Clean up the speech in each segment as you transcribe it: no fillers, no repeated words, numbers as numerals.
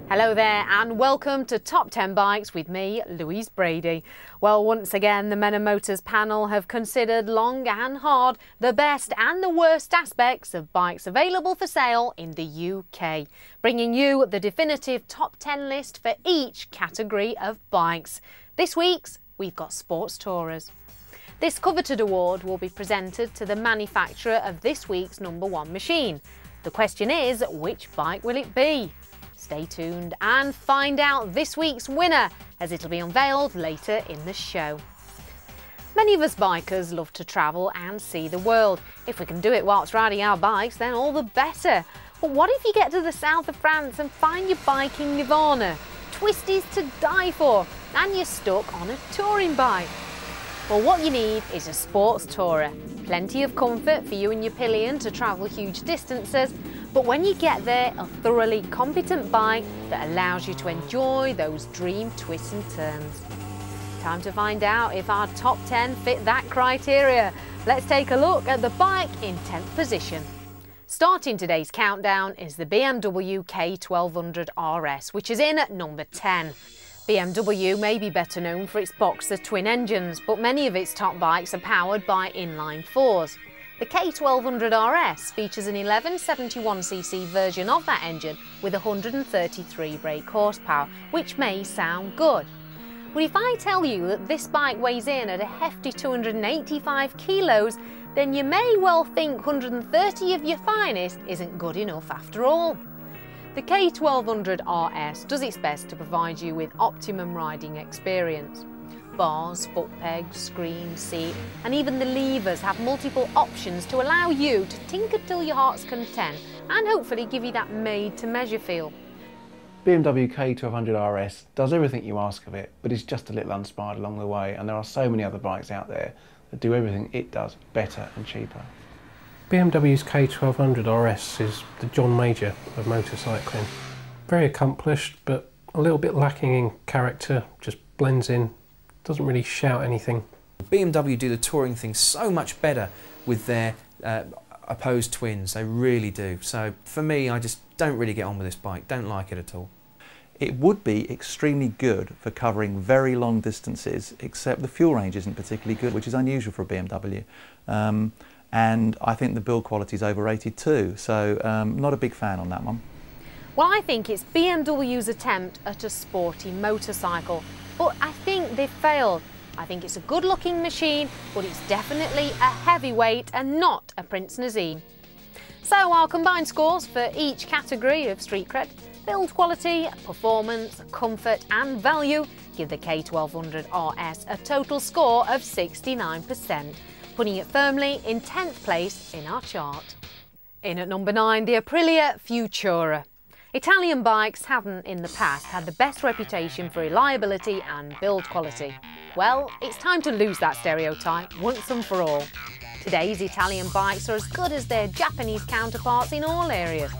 Hello there and welcome to Top 10 Bikes with me, Louise Brady. Well, once again, the Men and Motors panel have considered long and hard the best and the worst aspects of bikes available for sale in the UK, bringing you the definitive top 10 list for each category of bikes. This week's, we've got sports tourers. This coveted award will be presented to the manufacturer of this week's #1 machine. The question is, which bike will it be? Stay tuned and find out this week's winner, as it'll be unveiled later in the show. Many of us bikers love to travel and see the world. If we can do it whilst riding our bikes, then all the better. But what if you get to the south of France and find your bike in nirvana, twisties to die for, and you're stuck on a touring bike? Well, what you need is a sports tourer. Plenty of comfort for you and your pillion to travel huge distances, but when you get there, a thoroughly competent bike that allows you to enjoy those dream twists and turns. Time to find out if our top 10 fit that criteria. Let's take a look at the bike in 10th position. Starting today's countdown is the BMW K1200RS, which is in at number 10. BMW may be better known for its boxer twin engines, but many of its top bikes are powered by inline fours. The K1200RS features an 1171cc version of that engine with 133 brake horsepower, which may sound good. But if I tell you that this bike weighs in at a hefty 285 kilos, then you may well think 130 of your finest isn't good enough after all. The K1200RS does its best to provide you with optimum riding experience. Bars, foot pegs, screen, seat, and even the levers have multiple options to allow you to tinker till your heart's content and hopefully give you that made-to-measure feel. BMW K1200RS does everything you ask of it, but it's just a little uninspired along the way, and there are so many other bikes out there that do everything it does better and cheaper. BMW's K1200RS is the John Major of motorcycling. Very accomplished, but a little bit lacking in character, just blends in, doesn't really shout anything. BMW do the touring thing so much better with their opposed twins, they really do. So for me, I just don't really get on with this bike, don't like it at all. It would be extremely good for covering very long distances, except the fuel range isn't particularly good, which is unusual for a BMW. And I think the build quality is overrated too, so not a big fan on that one. Well, I think it's BMW's attempt at a sporty motorcycle, but I think they've failed. I think it's a good-looking machine, but it's definitely a heavyweight and not a Prince Naseem. So our combined scores for each category of street cred, build quality, performance, comfort and value give the K1200RS a total score of 69%. Putting it firmly in 10th place in our chart. In at number 9, the Aprilia Futura. Italian bikes haven't in the past had the best reputation for reliability and build quality. Well, it's time to lose that stereotype once and for all. Today's Italian bikes are as good as their Japanese counterparts in all areas.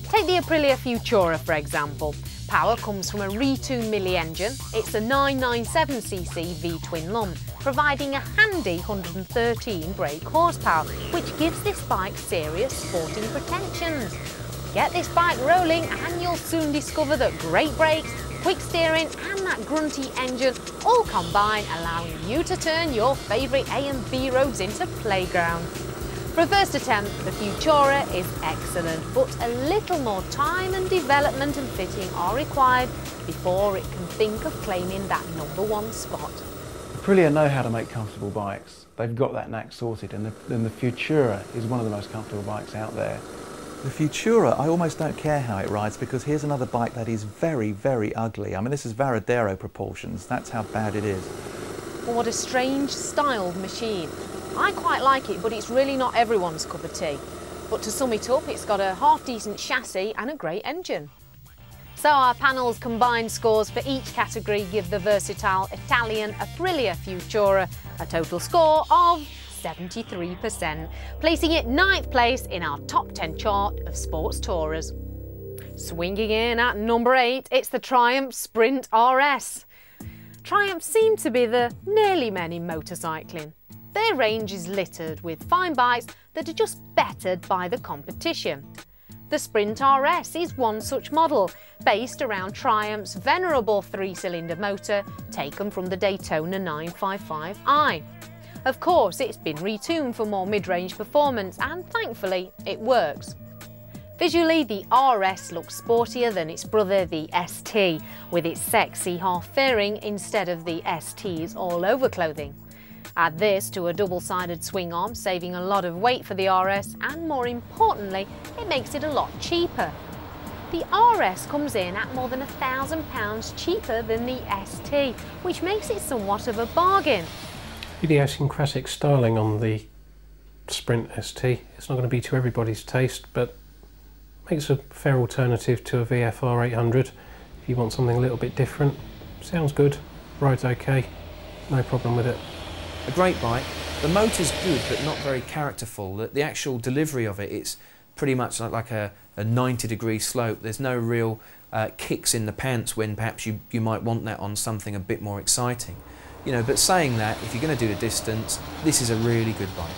Take the Aprilia Futura for example. Power comes from a Re2 Mili engine. It's a 997cc V-twin lump, providing a handy 113 brake horsepower, which gives this bike serious sporting pretensions. Get this bike rolling and you'll soon discover that great brakes, quick steering and that grunty engine all combine, allowing you to turn your favourite A and B roads into playground. For a first attempt, the Futura is excellent, but a little more time and development and fitting are required before it can think of claiming that #1 spot. Aprilia know how to make comfortable bikes. They've got that knack sorted, and the Futura is one of the most comfortable bikes out there. The Futura, I almost don't care how it rides, because here's another bike that is very, very ugly. I mean, this is Varadero proportions, that's how bad it is. Well, what a strange styled machine. I quite like it, but it's really not everyone's cup of tea. But to sum it up, it's got a half-decent chassis and a great engine. So our panel's combined scores for each category give the versatile Italian Aprilia Futura a total score of 73%, placing it 9th place in our top 10 chart of sports tourers. Swinging in at number 8, it's the Triumph Sprint RS. Triumphs seem to be the nearly men in motorcycling. Their range is littered with fine bikes that are just bettered by the competition. The Sprint RS is one such model, based around Triumph's venerable 3-cylinder motor taken from the Daytona 955i. Of course, it's been retuned for more mid-range performance, and thankfully it works. Visually, the RS looks sportier than its brother, the ST, with its sexy half-fairing instead of the ST's all-over clothing. Add this to a double-sided swing arm, saving a lot of weight for the RS, and more importantly, it makes it a lot cheaper. The RS comes in at more than £1,000 cheaper than the ST, which makes it somewhat of a bargain. Idiosyncratic styling on the Sprint ST. It's not going to be to everybody's taste, but makes a fair alternative to a VFR 800 if you want something a little bit different. Sounds good, rides okay, no problem with it. A great bike. The motor's good but not very characterful. The actual delivery of it, it's pretty much like a 90-degree slope. There's no real kicks in the pants when perhaps you might want that on something a bit more exciting. You know, but saying that, if you're going to do the distance, this is a really good bike.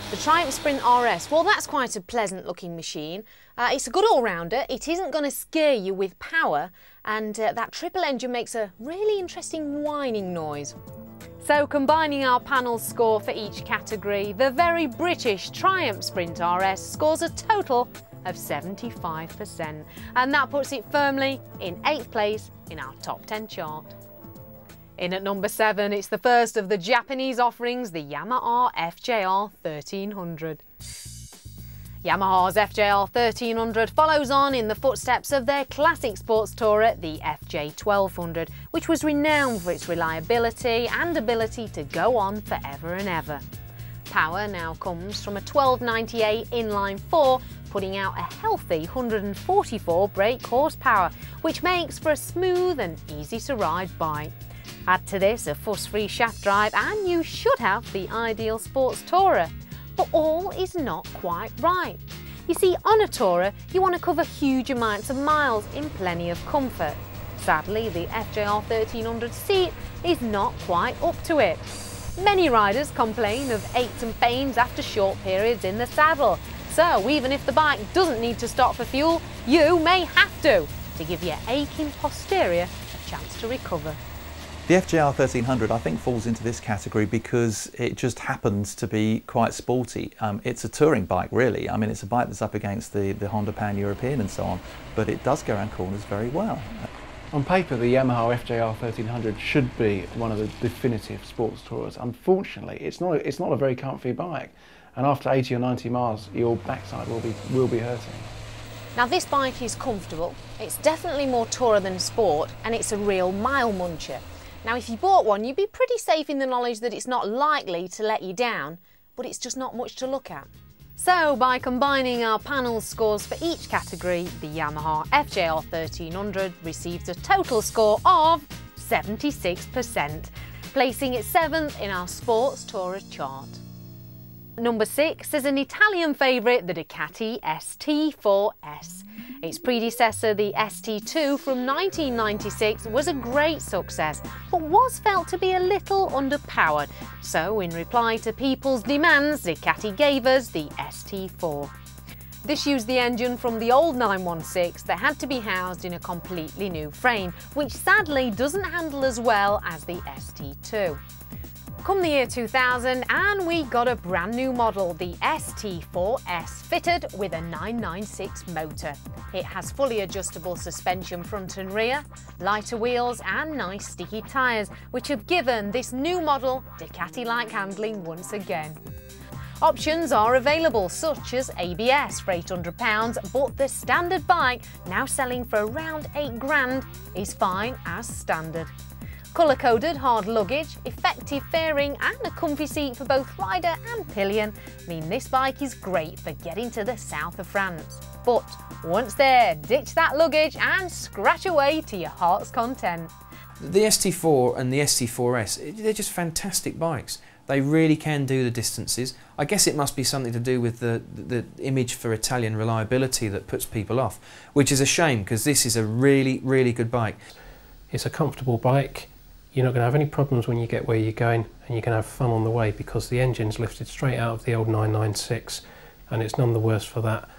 The Triumph Sprint RS, well, that's quite a pleasant looking machine. It's a good all-rounder, it isn't going to scare you with power, and that triple engine makes a really interesting whining noise. So combining our panel score for each category, the very British Triumph Sprint RS scores a total of 75%, and that puts it firmly in 8th place in our top 10 chart. In at number 7, it's the first of the Japanese offerings, the Yamaha FJR 1300. Yamaha's FJR 1300 follows on in the footsteps of their classic sports tourer, the FJ1200, which was renowned for its reliability and ability to go on forever and ever. Power now comes from a 1298 inline 4, putting out a healthy 144 brake horsepower, which makes for a smooth and easy to ride bike. Add to this a fuss-free shaft drive and you should have the ideal sports tourer. But all is not quite right. You see, on a tourer, you want to cover huge amounts of miles in plenty of comfort. Sadly, the FJR 1300 seat is not quite up to it. Many riders complain of aches and pains after short periods in the saddle. So even if the bike doesn't need to stop for fuel, you may have to give your aching posterior a chance to recover. The FJR 1300 I think falls into this category because it just happens to be quite sporty. It's a touring bike really. I mean, it's a bike that's up against the Honda Pan-European and so on, but it does go around corners very well. On paper, the Yamaha FJR 1300 should be one of the definitive sports tourers. Unfortunately, it's not a very comfy bike, and after 80 or 90 miles, your backside will be hurting. Now this bike is comfortable, it's definitely more tourer than sport, and it's a real mile muncher. Now if you bought one, you'd be pretty safe in the knowledge that it's not likely to let you down, but it's just not much to look at. So by combining our panel scores for each category, the Yamaha FJR 1300 receives a total score of 76%, placing it 7th in our Sports Tourer chart. Number 6 is an Italian favourite, the Ducati ST4S. Its predecessor, the ST2 from 1996, was a great success, but was felt to be a little underpowered. So in reply to people's demands, Ducati gave us the ST4. This used the engine from the old 916 that had to be housed in a completely new frame, which sadly doesn't handle as well as the ST2. Come the year 2000 and we got a brand new model, the ST4S, fitted with a 996 motor. It has fully adjustable suspension front and rear, lighter wheels and nice sticky tyres, which have given this new model Ducati-like handling once again. Options are available such as ABS for £800, but the standard bike, now selling for around £8,000, is fine as standard. Colour-coded hard luggage, effective fairing and a comfy seat for both rider and pillion mean this bike is great for getting to the south of France. But once there, ditch that luggage and scratch away to your heart's content. The ST4 and the ST4S, they're just fantastic bikes. They really can do the distances. I guess it must be something to do with the image for Italian reliability that puts people off, which is a shame because this is a really, really good bike. It's a comfortable bike. You're not going to have any problems when you get where you're going, and you can have fun on the way because the engine's lifted straight out of the old 996 and it's none the worse for that.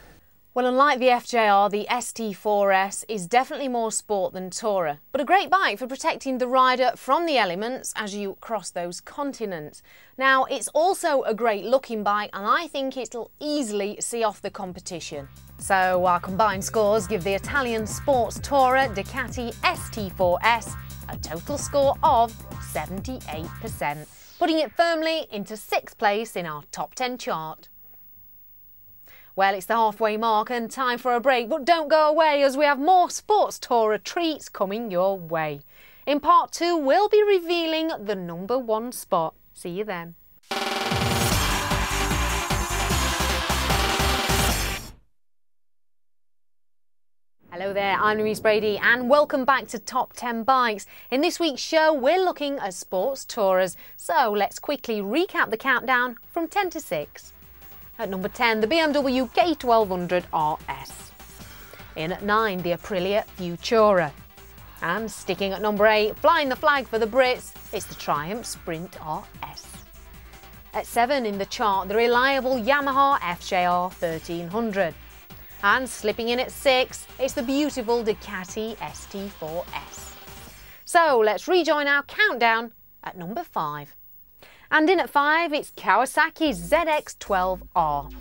Well, unlike the FJR, the ST4S is definitely more sport than tourer, but a great bike for protecting the rider from the elements as you cross those continents. Now, it's also a great looking bike, and I think it'll easily see off the competition. So our combined scores give the Italian sports tourer Ducati ST4S a total score of 78%, putting it firmly into 6th place in our top 10 chart. Well, it's the halfway mark and time for a break, but don't go away as we have more sports tourer treats coming your way. In part 2, we'll be revealing the number 1 spot. See you then. Hello there, I'm Louise Brady and welcome back to Top 10 Bikes. In this week's show, we're looking at sports tourers. So let's quickly recap the countdown from 10 to 6. At number 10, the BMW K1200RS. In at 9, the Aprilia Futura. And sticking at number 8, flying the flag for the Brits, it's the Triumph Sprint RS. At 7 in the chart, the reliable Yamaha FJR 1300. And slipping in at 6, it's the beautiful Ducati ST4S. So let's rejoin our countdown at number 5. And in at 5, it's Kawasaki's ZX12R.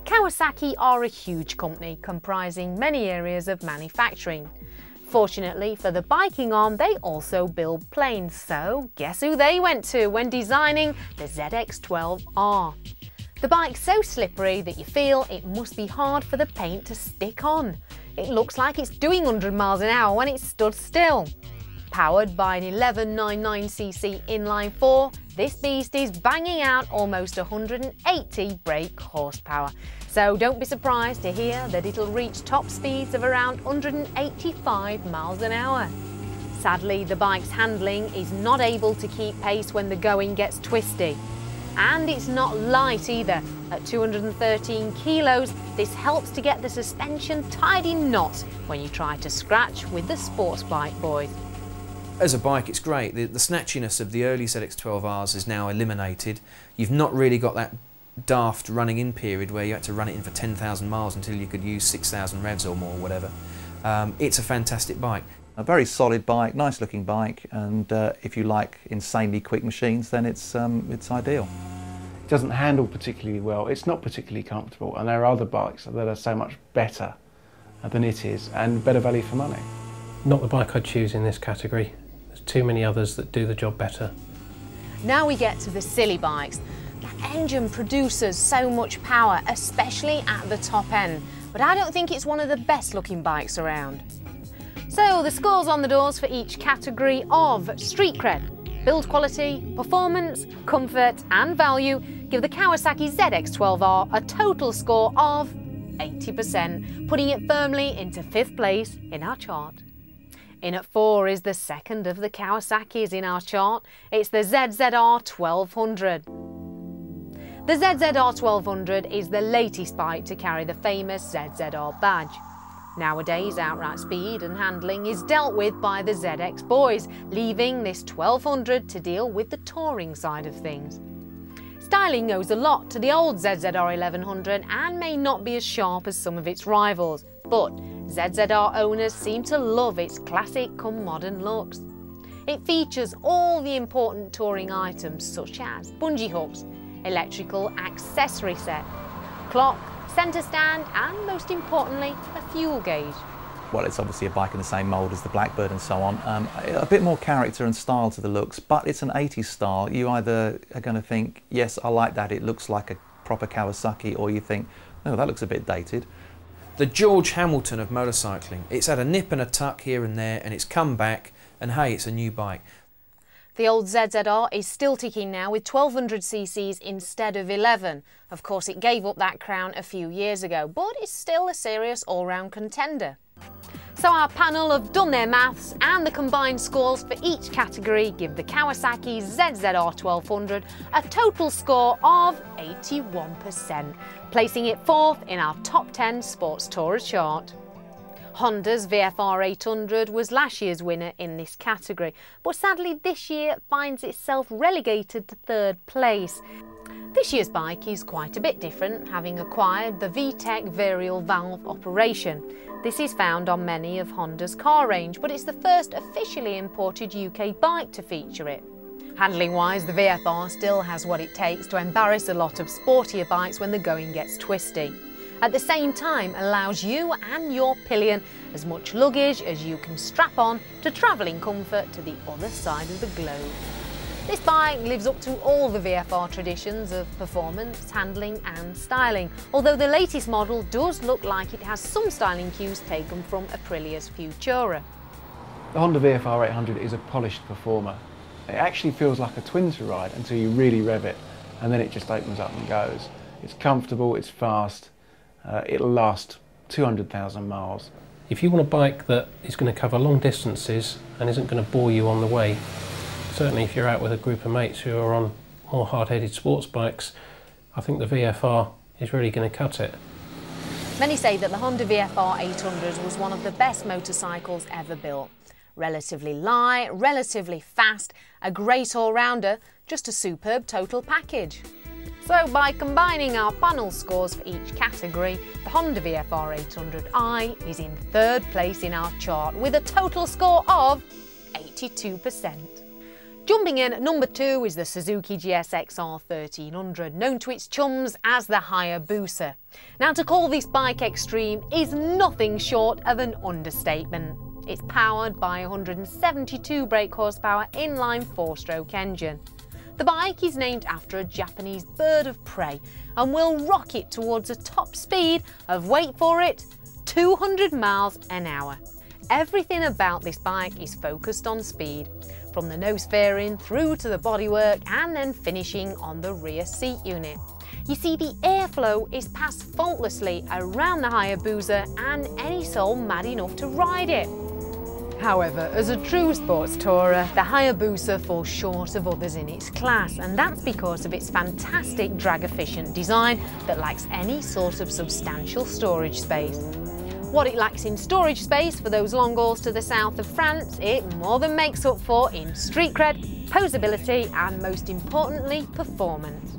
Kawasaki are a huge company comprising many areas of manufacturing. Fortunately for the biking arm, they also build planes, so guess who they went to when designing the ZX12R? The bike's so slippery that you feel it must be hard for the paint to stick on. It looks like it's doing 100 miles an hour when it's stood still. Powered by an 1199cc inline 4, this beast is banging out almost 180 brake horsepower. So don't be surprised to hear that it'll reach top speeds of around 185 miles an hour. Sadly, the bike's handling is not able to keep pace when the going gets twisty. And it's not light either. At 213 kilos, this helps to get the suspension tied in knots when you try to scratch with the sports bike boys. As a bike, it's great. The snatchiness of the early ZX12Rs is now eliminated. You've not really got that daft running in period where you had to run it in for 10,000 miles until you could use 6,000 revs or more, whatever. It's a fantastic bike. A very solid bike, nice looking bike, and if you like insanely quick machines, then it's ideal. It doesn't handle particularly well, it's not particularly comfortable, and there are other bikes that are so much better than it is and better value for money. Not the bike I'd choose in this category. There's too many others that do the job better. Now we get to the silly bikes. That engine produces so much power, especially at the top end, but I don't think it's one of the best looking bikes around. So the scores on the doors for each category of street cred, build quality, performance, comfort and value give the Kawasaki ZX12R a total score of 80%, putting it firmly into 5th place in our chart. In at 4 is the second of the Kawasaki's in our chart. It's the ZZR 1200. The ZZR 1200 is the latest bike to carry the famous ZZR badge. Nowadays, outright speed and handling is dealt with by the ZX boys, leaving this 1200 to deal with the touring side of things. Styling owes a lot to the old ZZR 1100 and may not be as sharp as some of its rivals, but ZZR owners seem to love its classic come modern looks. It features all the important touring items such as bungee hooks, electrical accessory set, clock, centre stand and most importantly a fuel gauge. Well, it's obviously a bike in the same mould as the Blackbird and so on. A bit more character and style to the looks, but it's an 80s style. You either are going to think, yes, I like that, it looks like a proper Kawasaki, or you think, oh, that looks a bit dated. The George Hamilton of motorcycling. It's had a nip and a tuck here and there and it's come back and hey, it's a new bike. The old ZZR is still ticking now with 1200 cc's instead of 11. Of course, it gave up that crown a few years ago, but it's still a serious all-round contender. So our panel have done their maths and the combined scores for each category give the Kawasaki ZZR 1200 a total score of 81%, placing it 4th in our top 10 sports tourer chart. Honda's VFR 800 was last year's winner in this category, but sadly this year finds itself relegated to 3rd place. This year's bike is quite a bit different, having acquired the VTEC varial valve operation. This is found on many of Honda's car range, but it's the first officially imported UK bike to feature it. Handling wise, the VFR still has what it takes to embarrass a lot of sportier bikes when the going gets twisty. At the same time, allows you and your pillion as much luggage as you can strap on to travel in comfort to the other side of the globe. This bike lives up to all the VFR traditions of performance, handling and styling, although the latest model does look like it has some styling cues taken from Aprilia's Futura. The Honda VFR 800 is a polished performer. It actually feels like a twin to ride until you really rev it, and then it just opens up and goes. It's comfortable, it's fast, it'll last 200,000 miles. If you want a bike that is going to cover long distances and isn't going to bore you on the way, certainly if you're out with a group of mates who are on more hard-headed sports bikes, I think the VFR is really going to cut it. Many say that the Honda VFR 800 was one of the best motorcycles ever built. Relatively light, relatively fast, a great all-rounder, just a superb total package. So by combining our panel scores for each category, the Honda VFR 800i is in third place in our chart with a total score of 82%. Jumping in at number 2 is the Suzuki GSX-R 1300, known to its chums as the Hayabusa. Now, to call this bike extreme is nothing short of an understatement. It's powered by a 172 brake horsepower inline 4-stroke engine. The bike is named after a Japanese bird of prey and will rocket towards a top speed of, wait for it, 200 miles an hour. Everything about this bike is focused on speed, from the nose fairing through to the bodywork and then finishing on the rear seat unit. You see, the airflow is passed faultlessly around the Hayabusa and any soul mad enough to ride it. However, as a true sports tourer, the Hayabusa falls short of others in its class, and that's because of its fantastic drag-efficient design that lacks any sort of substantial storage space. What it lacks in storage space for those long hauls to the south of France, it more than makes up for in street cred, posability and most importantly, performance.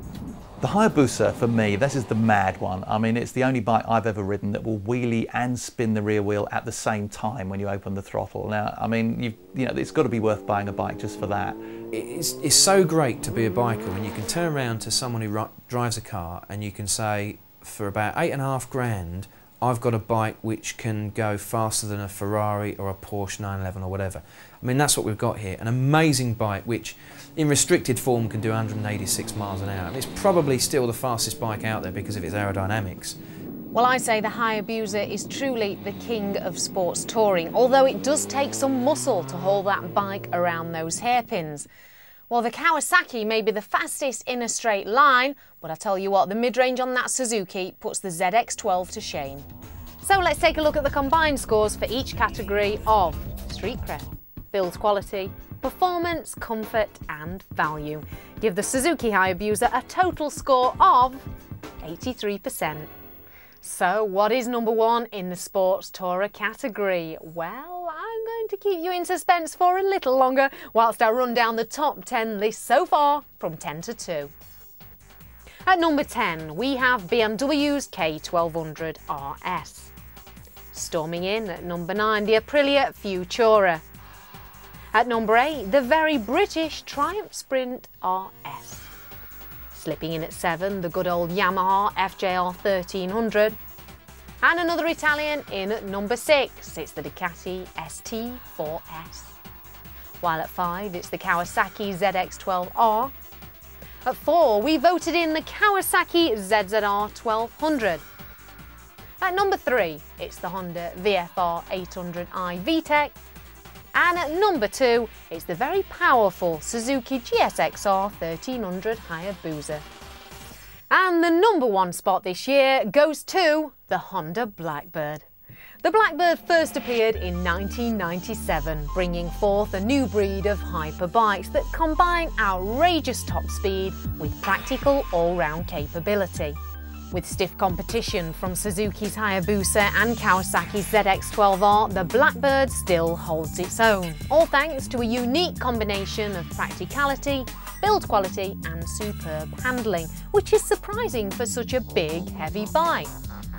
The Hayabusa, for me, this is the mad one. I mean, it's the only bike I've ever ridden that will wheelie and spin the rear wheel at the same time when you open the throttle. Now, I mean, you know, it's got to be worth buying a bike just for that. It's so great to be a biker when you can turn around to someone who drives a car and you can say, for about $8.5 grand, I've got a bike which can go faster than a Ferrari or a Porsche 911 or whatever. I mean, that's what we've got here. An amazing bike which, in restricted form, can do 186 miles an hour. And it's probably still the fastest bike out there because of its aerodynamics. Well, I say the Hayabusa is truly the king of sports touring, although it does take some muscle to hold that bike around those hairpins. Well, the Kawasaki may be the fastest in a straight line, but I tell you what, the mid-range on that Suzuki puts the ZX-12 to shame. So let's take a look at the combined scores for each category of street cred, build quality, performance, comfort and value. Give the Suzuki Hayabusa a total score of 83%. So what is number 1 in the sports tourer category? Well, I'm going to keep you in suspense for a little longer whilst I run down the top 10 list so far from 10 to 2. At number 10, we have BMW's K1200RS. Storming in at number 9, the Aprilia Futura. At number 8, the very British Triumph Sprint RS. Slipping in at 7, the good old Yamaha FJR 1300. And another Italian in at number 6, it's the Ducati ST4S. While at 5, it's the Kawasaki ZX-12R. At 4, we voted in the Kawasaki ZZR 1200. At number 3, it's the Honda VFR 800i VTEC. And at number 2, it's the very powerful Suzuki GSX-R 1300 Hayabusa. And the number 1 spot this year goes to the Honda Blackbird. The Blackbird first appeared in 1997, bringing forth a new breed of hyperbikes that combine outrageous top speed with practical all-round capability. With stiff competition from Suzuki's Hayabusa and Kawasaki's ZX-12R, the Blackbird still holds its own, all thanks to a unique combination of practicality, build quality and superb handling, which is surprising for such a big, heavy bike.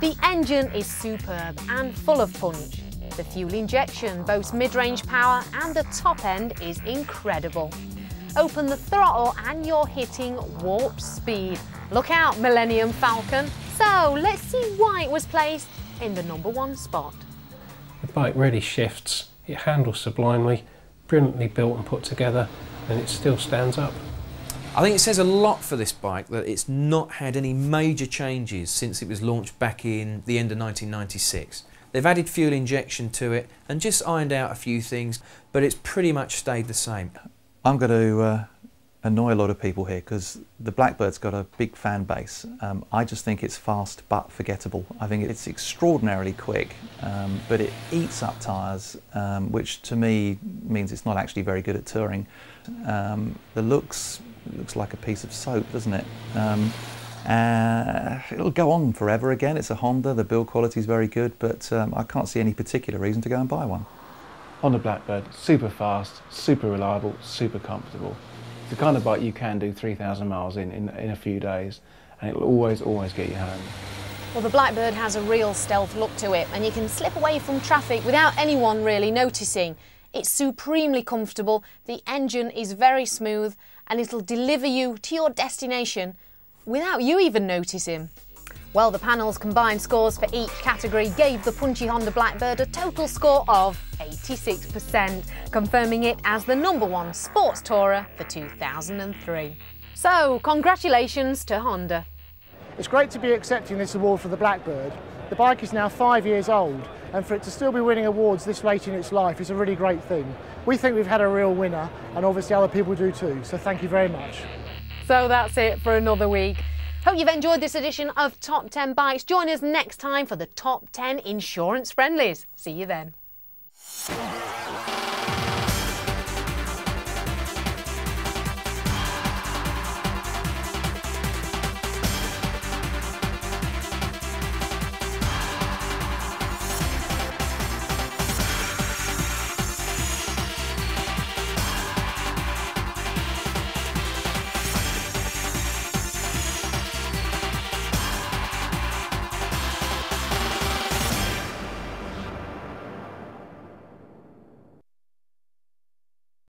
The engine is superb and full of punch. The fuel injection boasts mid-range power and the top end is incredible. Open the throttle and you're hitting warp speed. Look out, Millennium Falcon. So let's see why it was placed in the #1 spot. The bike really shifts, it handles sublimely, brilliantly built and put together, and it still stands up. I think it says a lot for this bike that it's not had any major changes since it was launched back in the end of 1996. They've added fuel injection to it and just ironed out a few things, but it's pretty much stayed the same. I'm going to annoy a lot of people here because the Blackbird's got a big fan base. I just think it's fast but forgettable. I think it's extraordinarily quick, but it eats up tyres, which to me means it's not actually very good at touring. The looks like a piece of soap, doesn't it? It'll go on forever again. It's a Honda, the build quality is very good, but I can't see any particular reason to go and buy one. On the Blackbird, super fast, super reliable, super comfortable. It's the kind of bike you can do 3,000 miles in a few days, and it'll always get you home. Well, the Blackbird has a real stealth look to it, and you can slip away from traffic without anyone really noticing. It's supremely comfortable, the engine is very smooth, and it'll deliver you to your destination without you even noticing. Well, the panel's combined scores for each category gave the punchy Honda Blackbird a total score of 86%, confirming it as the #1 sports tourer for 2003. So, congratulations to Honda. It's great to be accepting this award for the Blackbird. The bike is now 5 years old, and for it to still be winning awards this late in its life is a really great thing. We think we've had a real winner, and obviously other people do too, so thank you very much. So that's it for another week. Hope you've enjoyed this edition of Top 10 Bikes. Join us next time for the Top 10 Insurance Friendlies. See you then.